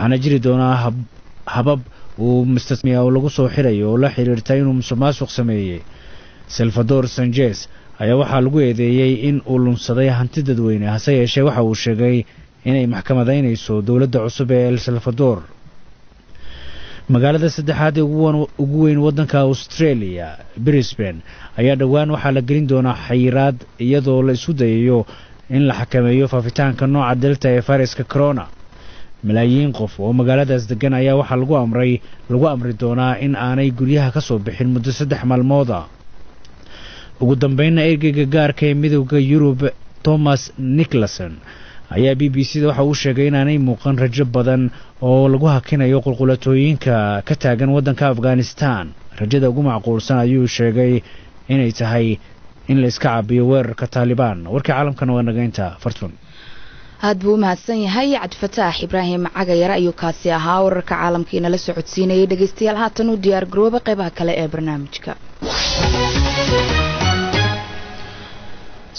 waxaana jiri doonaa habab uu mustamiya oo lagu soo xirayo oo la xiriirta inuu musuqmaasuq sameeyey. Salvador Sanchez ayaa waxaa lagu eedeeyey in uu lunsaday hanti dadweyne, hase yeeshee waxa uu sheegay inay maxkamadaynayso dowladda cusub ee El Salvador. magaalada saddexaad ee ugu weyn waddanka Australia, Brisbane, ayaa dhowaan waxaa la gelin doonaa xayiraad iyadoo la isku dayayo in la xakameeyo faafitaanka nooca Delta ee fayraska corona. malaayiin qof oo magaaladaas degan ayaa waxaa lagu amri doonaa in aanay guryaha ka soo bixin muddo 3 maalmood ah. ugu dambeynna ergeyga gaarka ee midowga Yurub Thomas Nicholson ayaa BBC-da waxa uu sheegay inaanay muuqan rajo badan oo lagu hakinayo qulqulatooyinka ka taagan waddanka Afghanistan. rajada ugu macquulsan ayuu sheegay inay tahay in la iska caabiyo weerarka Taliban. warka caalamkana waa nageynta Fartun. aad buu mahadsan yahay Cabdifataax Ibraahim Cagayar ayuu kaasi ahaa wararka caalamkiina la socodsiinayay. dhageystayaal haatan u diyaar garooba qaybaha kale ee barnaamijka.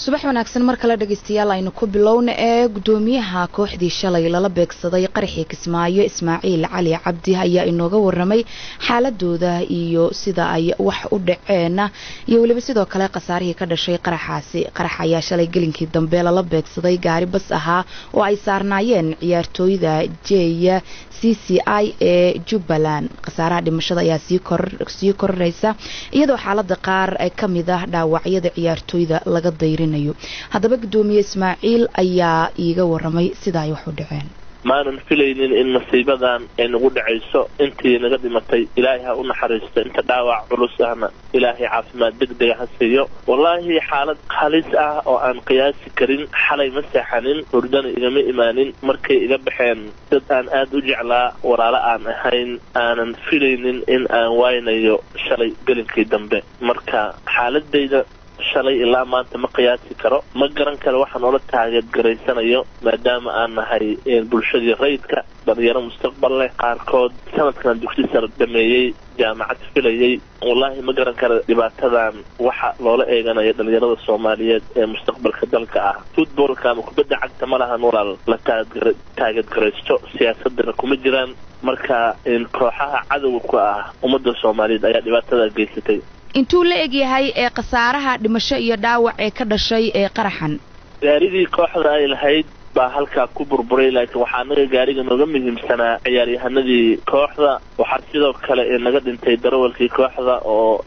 subax wanaagsan mar kale dhageystayaal, aynu ku bilowna ee gudoomiyaha kooxdii shalay lala beegsaday qaraxii Kismaayo Ismaaciil Cali Cabdi ayaa inooga waramay xaaladooda iyo sida ay wax u dhaceen iyo waliba sidoo kale qasaarihii ka dhashay qaraxaasi. qarax ayaa shalay gelinkii dambe lala beegsaday gaari bas ahaa oo ay saarnaayeen ciyaartooyda jeeya CCI ee Jubbaland. qasaaraha dhimashada ayaa sii koraysa iyadoo xaalada qaar ay kamid ah dhaawacyada ciyaartooyda laga dayrinayo. haddaba gudoomiye Ismaaciil ayaa iiga waramay sida ay wax u dhaceen. maanan filaynin in masiibadan ay nagu dhacayso. intii naga dhimatay ilaahay ha u naxariisto, inta dhaawac culus ahna ilaahay caafimaad degdeg ha siiyo. wallaahi xaalad halis ah oo aan qiyaasi karin. xalay ma seexanin, hurdana igama imaanin. markay iga baxeen dad aan aad u jeclaa, walaalo aan ahayn, aanan filaynin in aan waynayo shalay gelinkii dambe. marka xaaladayda shalay ilaa maanta ma qiyaasi karo, ma garan karo waxaan oola taageergaraysanayo maadaama aan nahay bulshadii rayidka, dhalinyaro mustaqbal leh, qaarkood sanadkan dugsi sare dhameeyey, jaamacad filayay. wallaahi ma garan karo dhibaatadan waxa loola eeganayo dhalinyarada Soomaaliyeed ee mustaqbalka dalka ah. footballka ama kubadda cagta ma lahan walaal la taageergaraysto, siyaasadana kuma jiraan. marka kooxaha cadowga ku ah ummadda Soomaaliyeed ayaa dhibaatada geysatay. intuu la eg yahay ee qasaaraha dhimasho iyo dhaawac ee ka dhashay ee qaraxan? gaaridii kooxda ay lahayd baa halkaa ku burburay, laakiin waxaa anaga gaariga nooga muhiimsanaa ciyaaryahanadii kooxda. waxaa sidoo kale naga dhintay darawalkii kooxda oo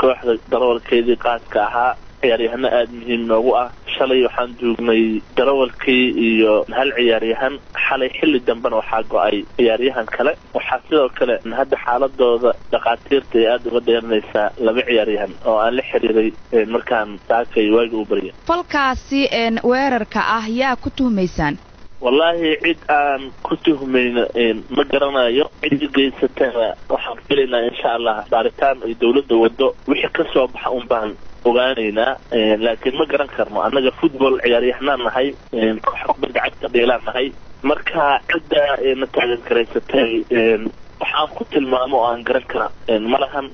kooxda darawalkeedii qaaska ahaa, ciyaaryahano aada muhiim noogu ah. shalay waxaan joognay darawalkii iyo hal ciyaaryahan. xalay xilli dambena waxaa go-ay ciyaaryahan kale. waxaa sidoo kale hadda xaaladooda dhakhaatiirta ay aada uga dheeranaysaa 2 ciyaaryahan oo aan la xiriiray markaan saakay waagi u barya. falkaasi weerarka ah yaa ku tuhmaysaan? wallaahi cid aan ku tuhmayno ma garanayo. cid geysatana waxaan filaynaa insha Allah baaritaan ay dawladda wado wixii ka soo baxa un baan ogaanaynaa. laakiin ma garan karno, annaga football ciyaaryahanaan nahay, koox kubadda cagta dheelaan nahay. marka cidda na taageergaraysatay waxaan ku tilmaamo oo aan garan kara ma lahan.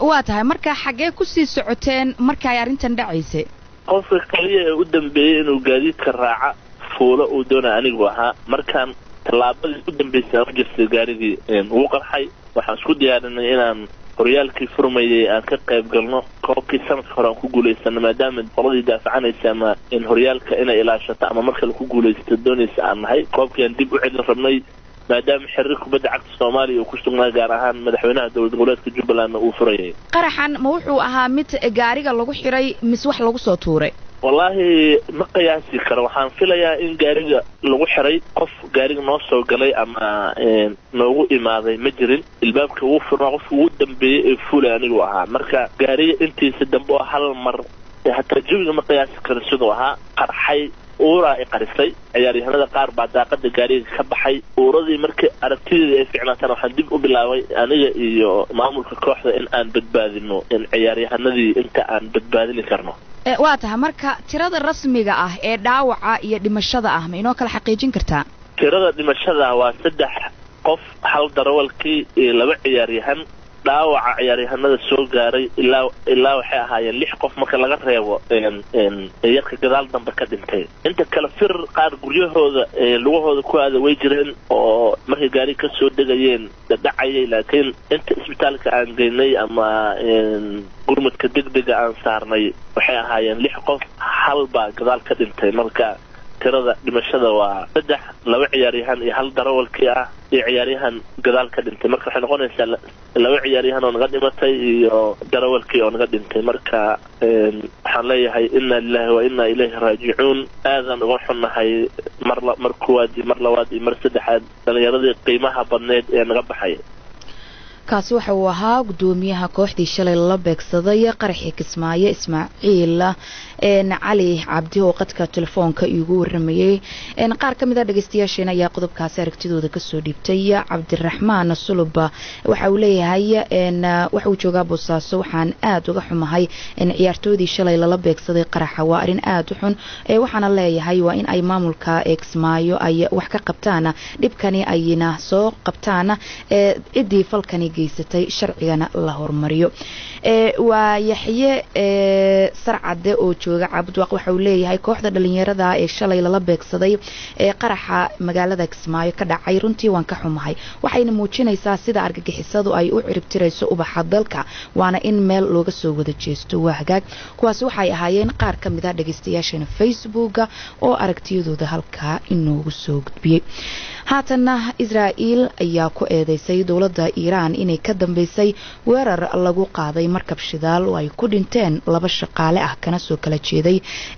waa tahay marka xaggee kusii socoteen marka ay arrintan dhacaysay? qofka kaliya ee u dambeeyey inuu gaadiidka raaca fuulo uu doonaa anigu ahaa. markaan tallaabadii u dambeysay u jirtay gaarigii wuu qarxay. waxaan isku diyaarinay inaan horyaalkii furmayay aan ka qayb galno. koobkii sanadka hore aan ku guulaysano maadaama qoladii daafacanaysa ama horyaalka inay ilaashato ama marka la ku guulaysto doonaysa aan nahay. koobkii aan dib u celin rabnay maadaama xiriir kubadda cagta Soomaaliya uu ku sugnaa, gaar ahaan madaxweynaha dowlad goboleedka Jubbaland uu furayay. qaraxan ma wuxuu ahaa mid gaariga lagu xiray mise wax lagu soo tuuray? wallaahi ma qiyaasi karo. waxaan filayaa in gaariga lagu xiray. qof gaariga noo soo galay ama noogu imaaday ma jirin. ilbaabka wuu furnaa, qofka ugu dambeeyey ee fulay anigu ahaa. marka gaariga intiisa dambe oo hal mar hataa jawiga ma qiyaasi karo siduu ahaa. qarxay, uuraa ay qarisay. ciyaaryahanada qaar baa daaqada gaariga ka baxay. uuradii markii aragtideeda ay fiicnaatana waxaan dib u bilaabay aniga iyo maamulka kooxda in aan badbaadino ciyaaryahanadii inta aan badbaadini karno. waa tahay marka tirada rasmiga ah ee dhaawaca iyo dhimashada ah ma inoo kala xaqiijin kartaa? tirada dhimashada waa 3 qof, hal darawalkii iyo 2 ciyaaryahan. dhaawaca ciyaaryahanada soo gaaray ilaa waxay ahaayeen 6 qof marka laga reebo yarka gadaal dambe ka dhintay inta kale fir qaar guryahooda lugahooda ku aada way jireen oo markay gaari ka soo degayeen dhacayay laakiin inta isbitaalka aan geynay ama gurmadka degdega aan saarnay waxay ahaayeen 6 qof hal baa gadaal ka dhintay marka tirada dhimashada waa 3 laba ciyaaryahan iyo hal darawalkii ah iyo ciyaaryahan gadaal ka dhintay marka waxay noqonaysaa laba ciyaaryahan oo naga dhimatay iyo darawalkii oo naga dhintay marka waxaan leeyahay inna lillahi wa inna ilayhi raaji'uun aadan uga xunnahay mar koowaad mar labaad iyo mar saddexaad dhalinyaradii qiimaha badneed ee naga baxay kaasi waxa uu ahaa gudoomiyaha kooxdii shalay la beegsaday qaraxii Kismaayo Ismaaciil cali cabdi oo qadka telefoonka igu waramayay qaar kamid ah dhageystayaasheena ayaa qodobkaasi aragtidooda ka soo dhiibtay Cabdiraxmaan Suluba waxa uu leeyahay waxa uu joogaa Boosaaso waxaan aad uga xumahay in ciyaartoydii shalay la beegsaday qaraxa waa arin aad u xun waxaana leeyahay waa in ay maamulka Kismaayo ay wax ka qabtaan dhibkani ayna soo qabtaan cidii falkani geysatay sharcigana la hormariyo waa Yaxye Sarcade oo jooga Cabdwaq waxa uu leeyahay kooxda dhalinyarada ee shalay la beegsaday qaraxa magaalada Kismaayo ka dhacay runtii waan ka xumahay waxayna muujinaysaa sida argagixisadu ay u ciribtirayso ubaxa dalka waana in meel looga soo wada jeesto waa hagaag kuwaas waxay ahaayeen qaar kamid ah dhageystayaasheena Facebook oo aragtiyadooda halka inoogu soo gudbiyay haatana Israa'iil ayaa ku eedeysay dawladda Iiraan inay ka dambeysay weerar lagu qaaday markab shidaal oo ay ku dhinteen 2 shaqaale ah kana soo kala jeeday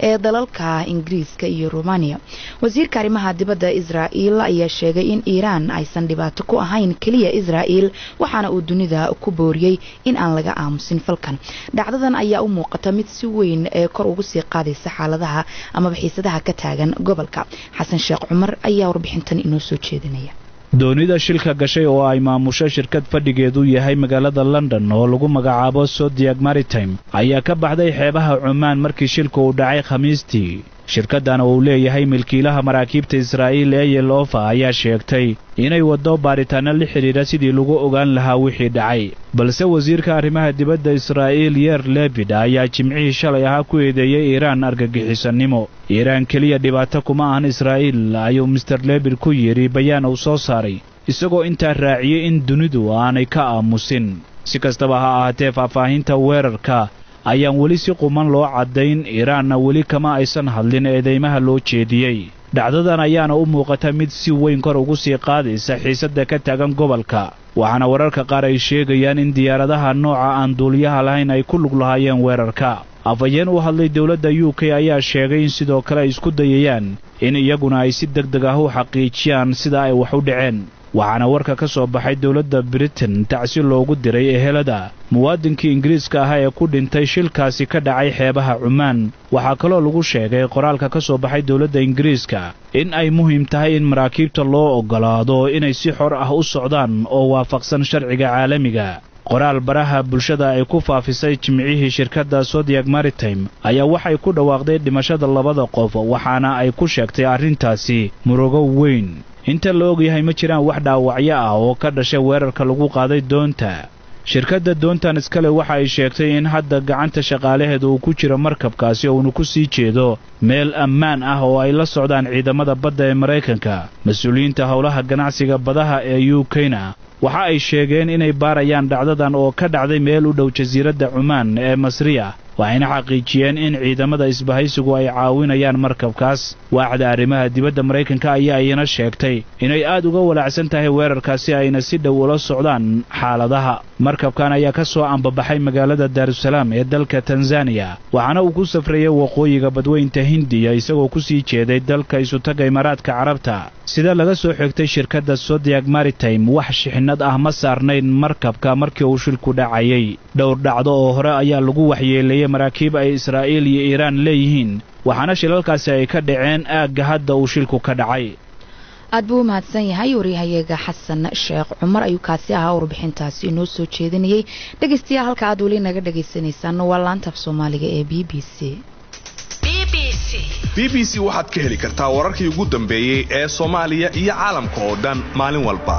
ee dalalka Ingiriiska iyo Romania wasiirka arrimaha dibadda Israa'iil ayaa sheegay in Iiraan aysan dhibaato ku ahayn kaliya Israa'iil waxaana uu dunida ku booriyay in aan laga aamusin falkan dhacdadan ayaa u muuqata mid si weyn kor ugu sii qaadaysa xaaladaha ama xiisadaha ka taagan gobolka Xasan Sheekh Cumar ayaa warbixintan inoo soo jeedinaya doonida shilka gashay oo ay maamusho shirkad fadhigeedu yahay magaalada London oo lagu magacaabo Zodiac Maritime ayaa ka baxday xeebaha Oman markii shilku uu dhacay Khamiistii shirkaddan oo leeyahay milkiilaha maraakiibta Israa'iil ee Yelofa ayaa sheegtay inay wado baaritaano la xiriira sidii lagu ogaan lahaa wixii dhacay balse wasiirka arrimaha dibadda Israa'iil Yair Lapid ayaa jimcihii shalay ahaa ku eedeeyay Iiraan argagixisanimo Iiraan kaliya dhibaato kuma ahan Israa'iil ayuu Mr Lapid ku yiri bayaan uu soo saaray isagoo intaa raaciyay in dunidu aanay ka aamusin si kastaba ha ahaatee faahfaahinta weerarka ayaan weli si quman loo cadayn Iiraanna weli kama aysan hadlin eedeymaha loo jeediyay dhacdadan ayaana u muuqata mid si weyn kor ugu sii qaadaysa xiisadda ka taagan gobolka waxaana wararka qaar ay sheegayaan in diyaaradaha nooca aan duuliyaha lahayn ay ku lug lahaayeen weerarka afayeen u hadlay dawladda UK ayaa sheegay in sidoo kale ay isku dayayaan in iyaguna ay si degdeg ah u xaqiijiyaan sida ay wax u dhaceen waxaana warka ka soo baxay dawladda Britain tacsi loogu diray ehelada muwaadinkii Ingiriiska ah ee ku dhintay shilkaasi ka dhacay xeebaha Oman waxa kaloo lagu sheegay qoraalka ka soo baxay dawladda Ingiriiska in ay muhiim tahay in maraakiibta loo ogolaado inay si xor ah u socdaan oo waafaqsan sharciga caalamiga qoraal baraha bulshada ay ku faafisay jimcihii shirkadda Zodiac Maritime ayaa waxay ku dhawaaqday dhimashada 2 qof waxaana ay ku sheegtay arrintaasi murugo weyn inta la og yahay ma jiraan wax dhaawacyo ah oo ka dhashay weerarka lagu qaaday doonta shirkadda doontan iskale waxa ay sheegtay in hadda gacanta shaqaalaheedu uu ku jiro markabkaasi oo uu ku sii jeedo meel ammaan ah oo ay la socdaan ciidamada badda ee Mareykanka mas'uuliyiinta howlaha ganacsiga badaha ee UK-na waxa ay sheegeen inay baarayaan dhacdadan oo ka dhacday meel u dhow jasiiradda Oman ee Masriya waxayna xaqiijiyeen in ciidamada isbahaysigu ay caawinayaan markabkaas waaxda arrimaha dibadda Mareykanka ayaa iyana sheegtay inay aad uga walaacsan tahay weerarkaasi ayna si dhow ula socdaan xaaladaha markabkan ayaa ka soo ambabaxay magaalada Dar es Salaam ee dalka Tanzania waxaana uu ku safrayay waqooyiga badweynta Hindiya isagoo ku sii jeeday dalka Isutaga Imaaraadka Carabta sida laga soo xigtay shirkadda Zodiac Maritime wax shixnad ah ma saarnayn markabka markii uu shilku dhacayay dhowr dhacdo oo hore ayaa lagu waxyeelay maraakiib ay Israa'iil iyo Iiraan leeyihiin waxaana shilalkaasi ay ka dhaceen aagga hadda uu shilku ka dhacay aad buu mahadsan yahay wariyahayaga Xasan Sheekh Cumar ayuu kaasi ahaa warbixintaasi inoo soo jeedinayay dhageystayaal halka aad weli naga dhageysanaysaan waa laanta Soomaaliga ee BBC waxaad ka heli kartaa wararkii ugu dambeeyay ee Soomaaliya iyo caalamka oo dhan maalin walba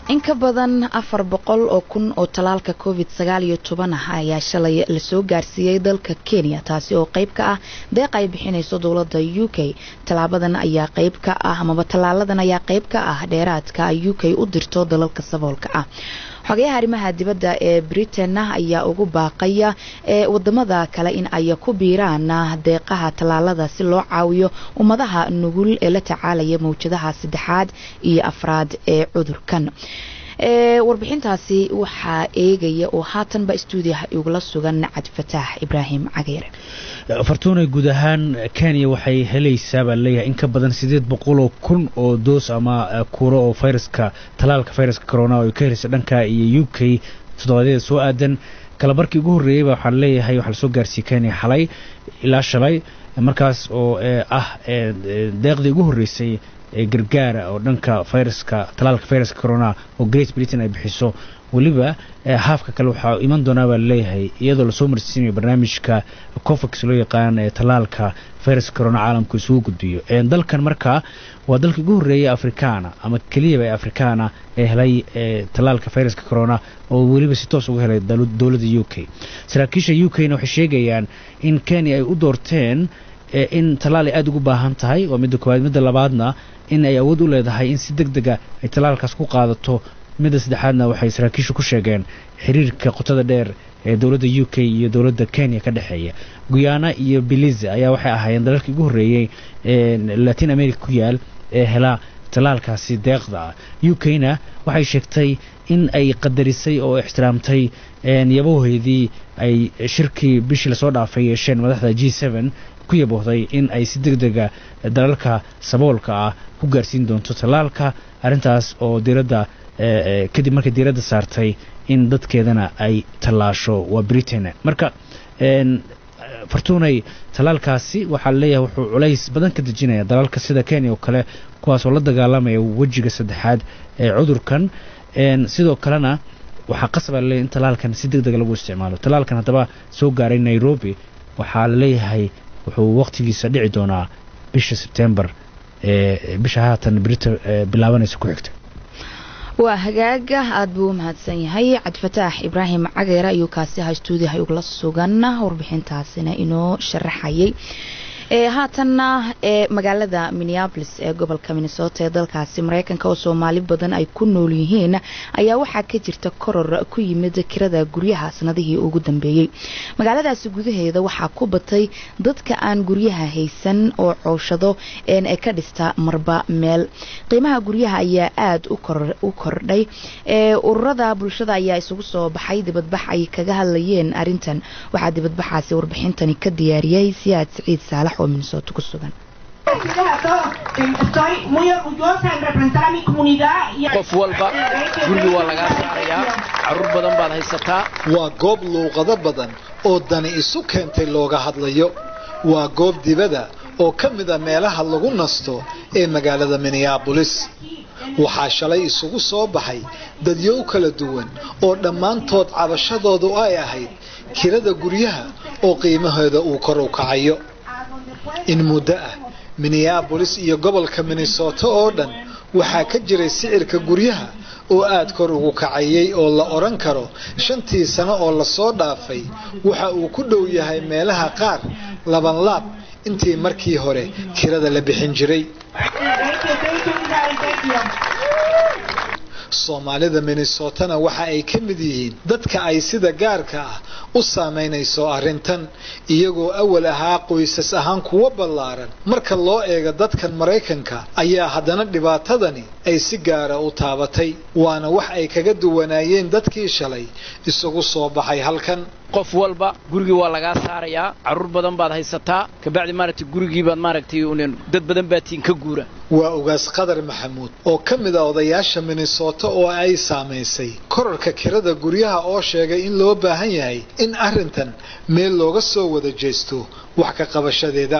in ka badan 400,000 oo talaalka COVID-19 ayaa shalay la soo gaarsiiyay dalka Kenya taasi oo qayb ka ah deeq ay bixinayso dawladda UK. Talaabadan ayaa qayb ka ah ama talaaladan ayaa qayb ka ah dheeraadka UK u dirto dalalka saboolka ah. xogayaha arrimaha dibadda ee Britain ayaa ugu baaqaya wadamada kale in ay ku biiraan deeqaha talaalada si loo caawiyo ummadaha nugul ee la tacaalaya mawjadaha saddexaad iyo afraad ee cudurkan. warbixintaasi waxaa eegaya oo haatanba stuudiyaha igula sugan Cabdifataax Ibraahim Cageere. fartuunay guud ahaan Kenya waxay helaysaa baa leeyahay in ka badan 800,000 oo doos ama kuuro oo fayraska talaalka fayraska corona oo ka helaysa dhanka iyo UK toddobaadada soo aadan kala barkii ugu horeeyay waxa leeyahay waxa la soo gaarsiiyay Kenya xalay ilaa shalay markaas oo deeqdii ugu horeysay gargaara oo dhanka fayraska talaalka fayraska corona oo Great Britain ay bixiso waliba haafka kale waxa iman doona baa leeyahay iyadoo la soo marsiinayo barnaamijka COVAX loo yaqaan talaalka fayraska corona caalamku isugu gudbiyo dalkan marka waa dalkii ugu horeeyay Afrikaana ama kaliya ee Afrikaana ee helay talaalka fayraska corona oo waliba si toos ugu helay dawladda UK. saraakiisha UK waxay sheegayaan in Kenya ay u doorteen in talaal aad ugu baahan tahay oo mid koowaad mid labaadna in ay awood u leedahay in si degdeg ah ay talaalkaas ku qaadato mid saddexaadna waxay saraakiishu ku sheegeen xiriirka qotada dheer ee dawladda UK iyo dawladda Kenya ka dhaxeeya. Guyana iyo Belize ayaa waxay ahaayeen dalalkii ugu horeeyay Latin America ku yaal ee hela talaalkaasi deeqda. UK-na waxay sheegtay in ay qadarisay oo ixtiraamtay yaboheedii ay shirkii bishii la soo dhaafay yeesheen madaxda G7 ku yaboohday in ay si degdeg ah dalalka saboolka ah ku gaarsiin doonto talaalka arintaas oo diiradda kadib markay diiradda saartay in dadkeedana ay talaasho waa Britain. marka fartuunay talaalkaasi waxa leeyahay wuxuu culays badan ka dejinaya dalalka sida Kenya oo kale kuwaas oo la dagaalamaya wajiga saddexaad ee cudurkan sidoo kalena waxa qasab ah in talaalkan si degdeg lagu isticmaalo. talaalkan hadaba soo gaaray Nairobi waxa leeyahay wuxuu waqtigiisa dhici doonaa bisha September bisha haatan Britain bilaabanaysa ku xigta. waa hagaaga aad buu mahadsan yahay Cabdifataax Ibraahim Cageere ayuu kaasi stuudiyaha igula sugan warbixintaasina inoo sharaxayay. haatanna magaalada Minneapolis ee gobolka Minnesota ee dalkaasi Mareykanka oo Soomaali badan ay ku nool yihiin ayaa waxa ka jirta koror ku yimid kirada guryaha sanadihii ugu dambeeyay. magaaladaasi gudaheeda waxa ku batay dadka aan guryaha haysan oo cooshado ee ka dhista marba meel. qiimaha guryaha ayaa aad u kordhay. ururada bulshada ayaa isugu soo baxay dibadbax ay kaga hadlayeen arintan. waxa dibadbaxaasi warbixintani ka diyaariyay Siyaad Saciid Saalax oo Minnesota ku sugan. qof walba guriga waa laga saarayaa carruur badan baad haysataa. waa goob luuqado badan oo dani isu keentay looga hadlayo. waa goob dibadda oo ka mid ah meelaha lagu nasto ee magaalada Minneapolis. waxaa shalay isugu soo baxay dadyo kala duwan oo dhammaantood cabashadoodu ay ahayd kirada guryaha oo qiimaheeda uu kor u kacayo. in muddo ah Minneapolis iyo gobolka Minnesota oo dhan waxaa ka jiray sicirka guryaha oo aad kor ugu kacayay oo la oran karo 5 sano oo la soo dhaafay waxa uu ku dhow yahay meelaha qaar laban laab intii markii hore kirada la bixin jiray. Soomaalida Minnesota waxa ay ka mid yihiin dadka ay sida gaarka ah u saameynayso arintan iyagoo awal ahaa qoysas ahaan kuwa ballaaran marka loo eego dadkan Mareykanka ayaa haddana dhibaatadani ay si gaar ah u taabatay waana wax ay kaga duwanaayeen dadkii shalay isugu soo baxay halkan. qof walba gurigi waa laga saarayaa carruur badan baad haysataa ka bacdi maaragtay gurigii baad maaragtay dad badan baa tiin ka guura. waa ugaas Qadar Maxamuud oo ka mid ah odayaasha Minnesota oo ay saameysay kororka kirada guryaha oo sheegay in loo baahan yahay in arintan meel looga soo wada jeesto wax ka qabashadeeda.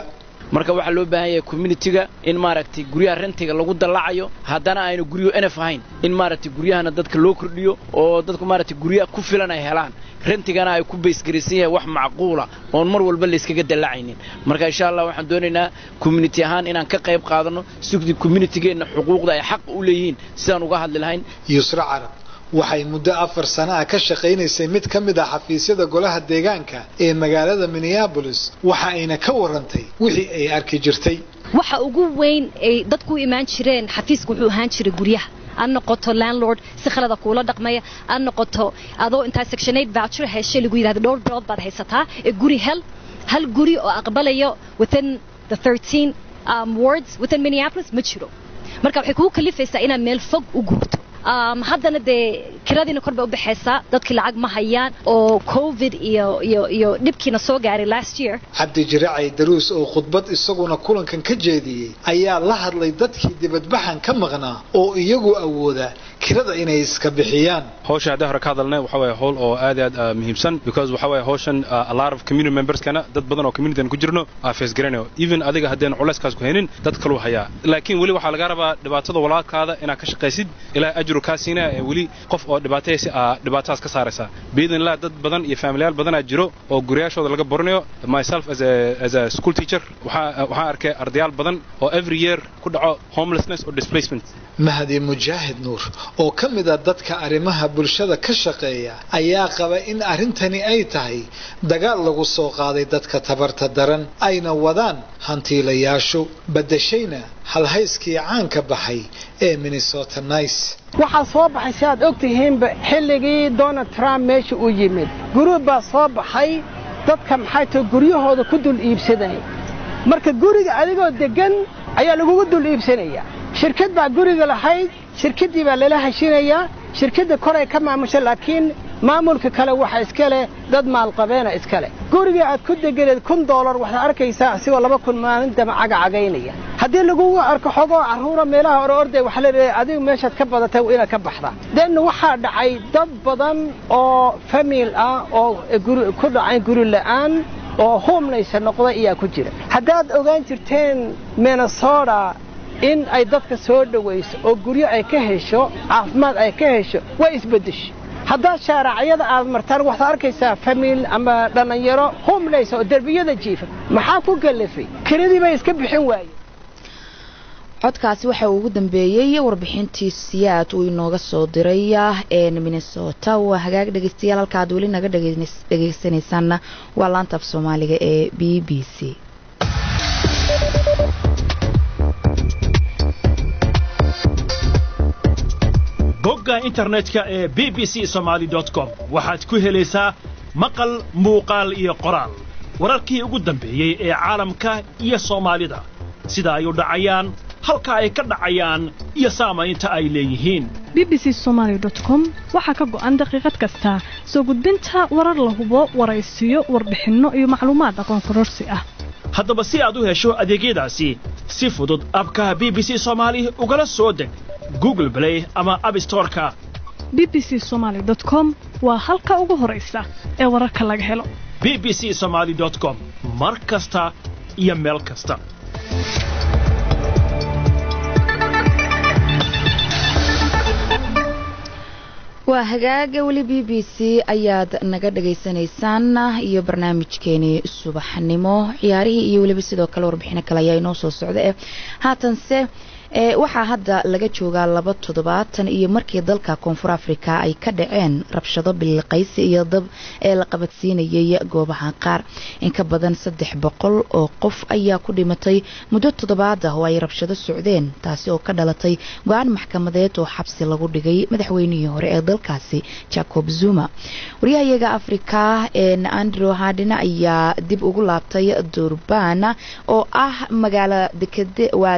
marka waxa loo baahan yahay community-ga in maaragtay guryaha rentiga lagu dalacayo haddana aynu guryo NF ahayn in maaragtay guryahana dadka loo kordhiyo oo dadku maaragtay guryaha ku filan ay helaan rentigana ay ku beesgareysan yahay wax macquula oo mar walba la iskaga dalacaynin marka insha Allah waxaan doonaynaa community ahaan inaan ka qayb qaadano si community-geena xuquuqda ay xaq u leeyihiin sidaan uga hadli lahayn Yusra Carab waxay muddo 4 sano ka shaqeynaysay mid ka mid ah xafiisyada golaha deegaanka ee magaalada Minneapolis waxa ayna ka warantay wixii ay arki jirtay waxa ugu weyn ay dadku imaan jireen xafiisku wuxuu ahaan jiray guryaha aan noqoto landlord si khalada kula dhaqmaya aan noqoto adoo inta section 8 voucher heshay lagu yiraahdo dhowr bilood baad haysataa ee guri hal guri oo aqbalayo within the 13 wards within Minneapolis ma jiro marka waxay ku kalifaysaa inaad meel fog u guurto haddana de kiradina korba u baxaysa dadkii lacag ma hayaan oo covid iyo dhibkiina soo gaaray last year Cabdi Jiracay Daruus oo khudbad isaguna kulankan ka jeediyay ayaa la hadlay dadkii dibadbaxan ka maqnaa oo iyagu awooda kirada inay iska bixiyaan hawsha hadda hore ka hadalnay waxa way hawl oo aad muhiimsan because waxa way hawshan a lot of community members kana dad badan oo community ku jirno face garanayo even adiga hadeen culayskaas ku haynin dad kale u haya laakiin wali waxa laga rabaa dhibaatada walaalkaada inaad ka shaqaysid ilaa ajru ka siina wali qof oo dhibaataas ka saaraysa biidin la dad badan iyo familiyaal badan jiro oo guriyashooda laga bornayo myself as a school teacher waxa arkay ardayaal badan oo every year ku dhaco homelessness or displacement Mahdi Mujahid Nur oo kamid ah dadka arimaha bulshada ka shaqeeya ayaa qaba in arintani ay tahay dagaal lagu soo qaaday dadka tabarta daran ayna wadaan hantiilayaashu badashayna halhayskii caanka baxay ee Minnesota Nice waxa soo baxay saad ogtihiin xilligii Donald Trump meesha uu yimid guriga baa soo baxay dadka maxay tahay guryahooda ku dul iibsaday marka guriga adigoo degan ayaa lagu dul iibsanaya shirkad baa guriga lahayd shirkadii baa la heshiinaya shirkadda koray ka maamusha laakiin maamulka kale waxa iska leh dad maal qabeena iska leh guriga aad ku deganeed $100 waxa arkaysaa asigoo 2,000 maalinta cagacageynaya haddii lagu arko xogo caruura meelaha ororday waxa la leeyahay adigu meeshaad ka badatay ina ka baxda dan waxa dhacay dad badan oo family ah oo ku dhacay guri la'aan oo homeless noqday ayaa ku jira haddaad ogaan jirteen Minnesota in ay dadka soo dhawayso oo guryo ay ka hesho caafimaad ay ka hesho way isbedeshay hadda shaaraciyada aad martaan waxa arkaysaa family ama dhalinyaro homeless oo darbiyada jiifa maxaa ku galafay kiradii bay iska bixin waayeen codkaasi waxa uu ugu dambeeyay warbixintii siyaad uu inooga soo diray Minnesota waa hagaag dhageystayaal halka aad weli naga dhageysanaysan waa laanta af Soomaaliga ee BBC bogga internetka ee bbcsomali.com waxaad ku helaysaa maqal muuqaal iyo qoraal wararkii ugu dambeeyay ee caalamka iyo Soomaalida sida ay u dhacayaan halka ay ka dhacayaan iyo saamaynta ay leeyihiin bbcsomali.com waxa ka go'an daqiiqad kasta soo gudbinta warar la hubo waraysiyo warbixinno iyo macluumaad aqoon kororsi ah haddaba si aad u hesho adeegyadaasi si fudud abka BBC Somali ugala soo deg Google Play ama App Store-ka bbcsomali.com waa halka ugu horeysa ee wararka laga helo bbcsomali.com mar kasta iyo meel kasta waa hagaaga wali BBC ayaad naga dhageysanaysaan iyo barnaamijkeeni subaxnimo ciyaarihii iyo waliba sidoo kale warbixino kale ayaa inoo soo socda haatanse waxaa hadda laga joogaa 2 toddobaatan iyo markii dalka Koonfur Afrika ay ka dhaceen rabshado bilqaysi iyo dab ee la qabadsiinayay goobaha qaar in ka badan 300 oo qof ayaa ku dhimatay muddo toddobaad ah oo ay rabshado socdeen taasi oo ka dhalatay go'aan maxkamadeed oo xabsi lagu dhigay madaxweynihii hore ee dalkaasi Jacob Zuma wariyaha Afrika Andrew Hardin ayaa dib ugu laabtay Durban oo ah magaalo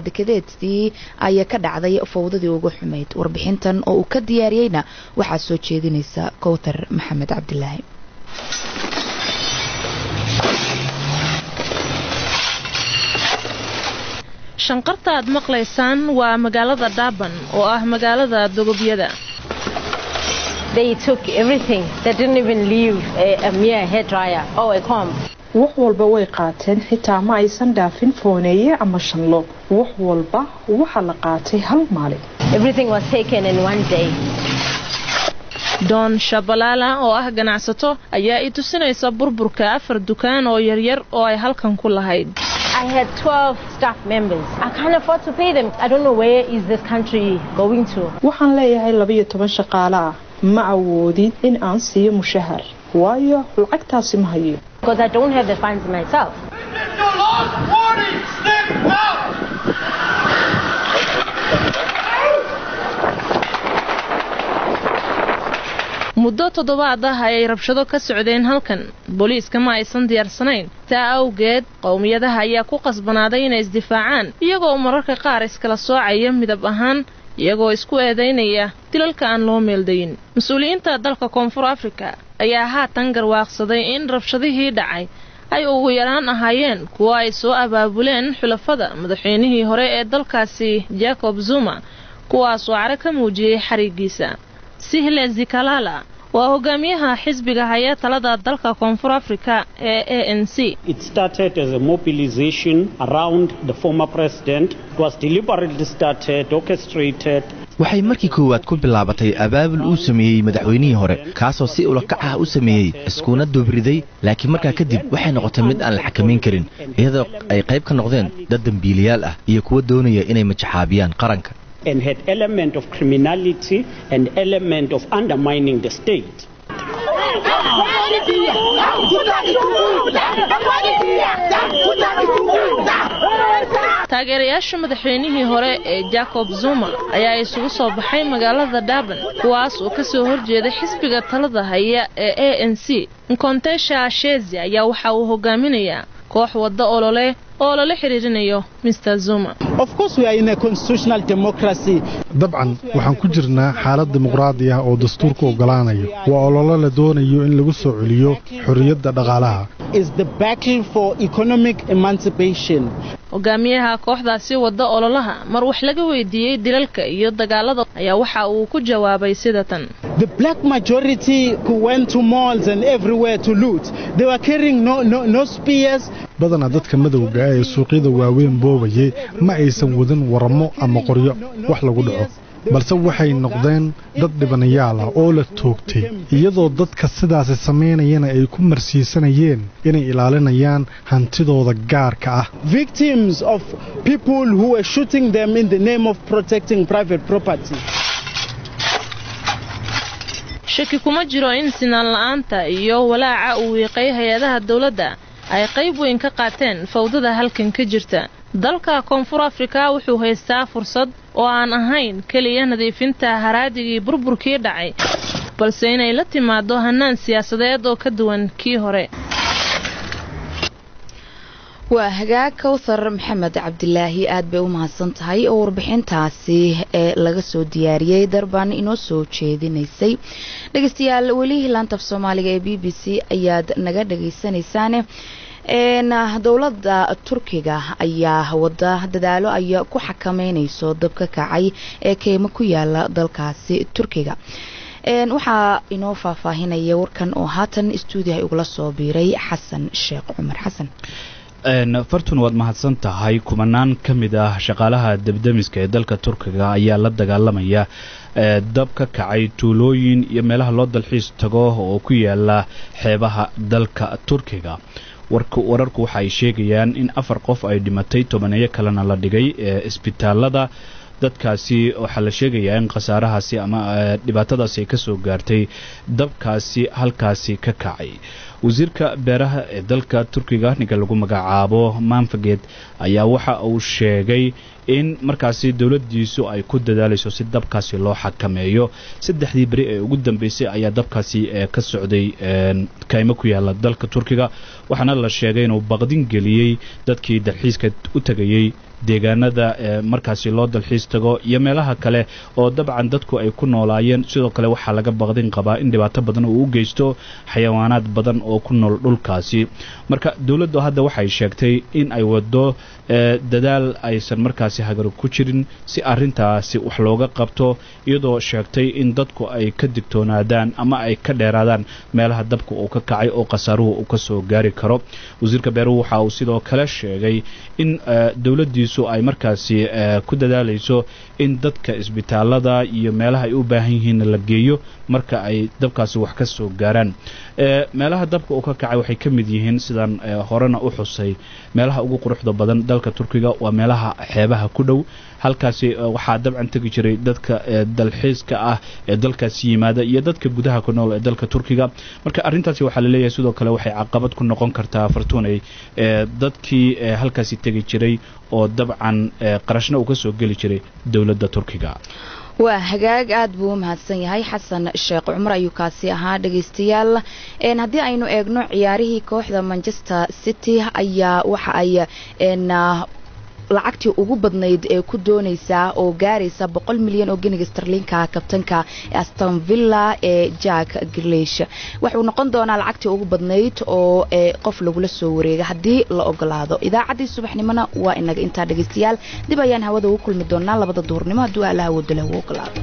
dekedeedtii ayaa ka dhacday fowdadii ugu xumeyd warbixintan oo uu ka diyaariyayna waxa soo jeedinaysa Kowtar Maxamed Cabdilaahi shanqarta aad maqlaysaan waa magaalada Durban oo ah magaalada dogobyada They took everything. They didn't even leave a mere hair dryer or a comb. wax walba way qaateen xitaa ma aysan dhaafin fooneeye ama shanlo wax walba waxa la qaatay hal maalin. Everything was taken in one day. Don Shabalala oo ah ganacsato ayaa i tusinaysa burburka 4 dukaan oo yaryar oo ay halkan ku lahayd. I had 12 staff members. I can't afford to pay them. I don't know where is this country going to. Waxaan leeyahay 12 shaqaale ah. Ma awoodin in aan siiyo mushahar. Waayo lacagtaasi ma hayo. Because I don't have the funds myself. muddo 7 ah ay rabshado ka socdeen halkan booliiska ma aysan diyaarsanayn taa awgeed qowmiyadaha ayaa ku qasbanaaday inay isdifaacaan iyagoo mararka qaar iskala soocaya midab ahaan iyagoo isku eedeynaya dilalka aan loo meeldayn mas'uuliyiinta dalka Koonfur Afrika ayaa haatan garwaaqsaday in rabshadihii dhacay ay ugu yaraan ahaayeen kuwa ay soo abaabuleen xulafada madaxweynihii hore ee dalkaasi Jacob Zuma kuwaas oo cara ka muujiyay xarigiisa Sihle Zikalala waa hogaamiyaha xisbiga haya talada dalka Koonfur Afrika ee ANC. It started as a mobilization around the former president. It was deliberately started, orchestrated. waxay markii koowaad ku bilaabatay abaabul uu sameeyay madaxweynihii hore kaasoo si ula kac ah u sameeyay iskuuna dubriday laakiin markaa kadib waxay noqotay mid aan la xakameyn karin iyadoo ay qayb ka noqdeen dad dambiilayaal ah iyo kuwa doonaya inay majaxaabiyaan qaranka. And had element of criminality and element of undermining the state. taageerayaasha madaxweynihii hore ee Jacob Zuma ayaa isugu soo baxay magaalada Durban kuwaas oo ka soo horjeeda xisbiga talada haya ee ANC. Nkontesha Shezi ayaa waxa uu hogaaminayaa koox wada olole oo la xiriirinayo Mr Zuma. Of course we are in a constitutional democracy. Dabcan waxaan ku jirnaa xaalad dimuqraadi ah oo dastuurku ogolaanayo. Waa olole la doonayo in lagu soo celiyo xorriyadda dhaqaalaha. Is the battle for economic emancipation. Hogaamiyaha kooxdaasi wada ololaha mar wax laga weydiiyay dilalka iyo dagaalada ayaa waxa uu ku jawaabay sidatan. The black majority who went to malls and everywhere to loot. They were carrying no spears. Badana dadka madowga ee suuqyada waaweyn boobayay ma aysan wadan waramo ama qoryo wax lagu dhaco balse waxay noqdeen dad dhibanayaal ah oo la toogtay iyadoo dadka sidaas sameynayana ay ku marsiisanayeen inay ilaalinayaan hantidooda gaarka ah. Victims of people who were shooting them in the name of protecting private property. shaki kuma jiro in sinaan la'aanta iyo walaaca uu wiiqay hay'adaha dawladda ay qayb weyn ka qaateen fawdada halkan ka jirta. dalka Koonfur Afrika wuxuu haystaa fursad oo aan ahayn kaliya nadiifinta haraadigii burburkii dhacay balse inay la timaado hanaan siyaasadeed oo ka duwan kii hore. waa hagaag Kawthar Maxamed Cabdilaahi aad bay u mahadsan tahay oo warbixintaasi ee laga soo diyaariyay Durban inoo soo jeedinaysay. dhageystayaal weli laanta Soomaaliga ee BBC ayaad naga dhageysanaysaan. dawladda Turkiga ayaa wada dadaalo ay ku xakameynayso dabka kacay ee keymo ku yaala dalkaasi Turkiga. waxa inoo faahfaahinaya warkan oo haatan stuudiyaha ugu la soo biiray Xasan Sheekh Cumar Xasan. fartun waad mahadsan tahay kumanaan ka mid ah shaqaalaha dabdamiska ee dalka Turkiga ayaa la dagaalamaya dab ka kacay tuulooyin iyo meelaha loo dalxiis tago oo ku yaala xeebaha dalka Turkiga. wararku waxa ay sheegayaan in 4 qof ay dhimatay 10 kalena la dhigay isbitaalada. dadkaasi waxa la sheegayaa in khasaarahaasi ama dhibaatadaasi ay ka soo gaartay dabkaasi halkaasi ka kacay. wasiirka beeraha ee dalka Turkiga ninka lagu magacaabo Manfaged ayaa waxa uu sheegay in markaasi dawladdiisu ay ku dadaalayso si dabkaasi loo xakameeyo. 3 bari ee ugu dambeysay ayaa dabkaasi ka socday kaymo ku yaala dalka Turkiga waxaana la sheegay inuu baqdin geliyay dadkii dalxiiska u tagayay deegaanada markaasi loo dalxiis tago iyo meelaha kale oo dabcan dadku ay ku noolaayeen. sidoo kale waxa laga baqdin qabaa in dhibaato badan uu u geysto xayawaanaad badan oo ku nool dhulkaasi marka dawladdu hadda waxay sheegtay in ay wado dadaal aysan markaasi hagar ku jirin si arintaasi wax looga qabto iyadoo sheegtay in dadku ay ka digtoonaadaan ama ay ka dheeraadaan meelaha dabka uu ka kacay oo qasaaruhu uu ka soo gaari karo wasiirka beeruhu waxa uu sidoo kale sheegay in dawladdiisu ay markaasi ku dadaalayso in dadka isbitaalada iyo meelaha ay u baahan yihiin la geeyo marka ay dabkaasi wax ka soo gaaraan meelaha dabka uu ka kacay waxay ka mid yihiin sidaan horena u xusay meelaha ugu quruxda badan dalka Turkiga waa meelaha xeebaha ku dhow halkaasi waxaa dabcan tagi jiray dadka dalxiiska ah ee dalkaasi yimaada iyo dadka gudaha ku nool ee dalka Turkiga marka arintaasi waxa la leeyahay sidoo kale waxay caqabad ku noqon kartaa fartuunay dadkii halkaasi tagi jiray oo dabcan qarashna uu ka soo gali jiray dawladda Turkiga waa hagaag aad buu mahadsan yahay xasan sheekh cumar ayuu kaasi ahaa dhageystayaal haddii aynu eegno ciyaarihii kooxda Manchester City ayaa waxa ay lacagtii ugu badnayd ee ku doonaysa oo gaaraysa 100 milyan oo giniga sterlinka kabtanka Aston Villa ee Jack Grealish wuxuu noqon doonaa lacagtii ugu badnayd oo qof lagu la soo wareega hadii la ogolaado idaacadii subaxnimona waa inaga inta dhageystayaal dib ayaan hawada ugu kulmi doonaa 2 duhurnimo haduu Allaah wada la ogolaado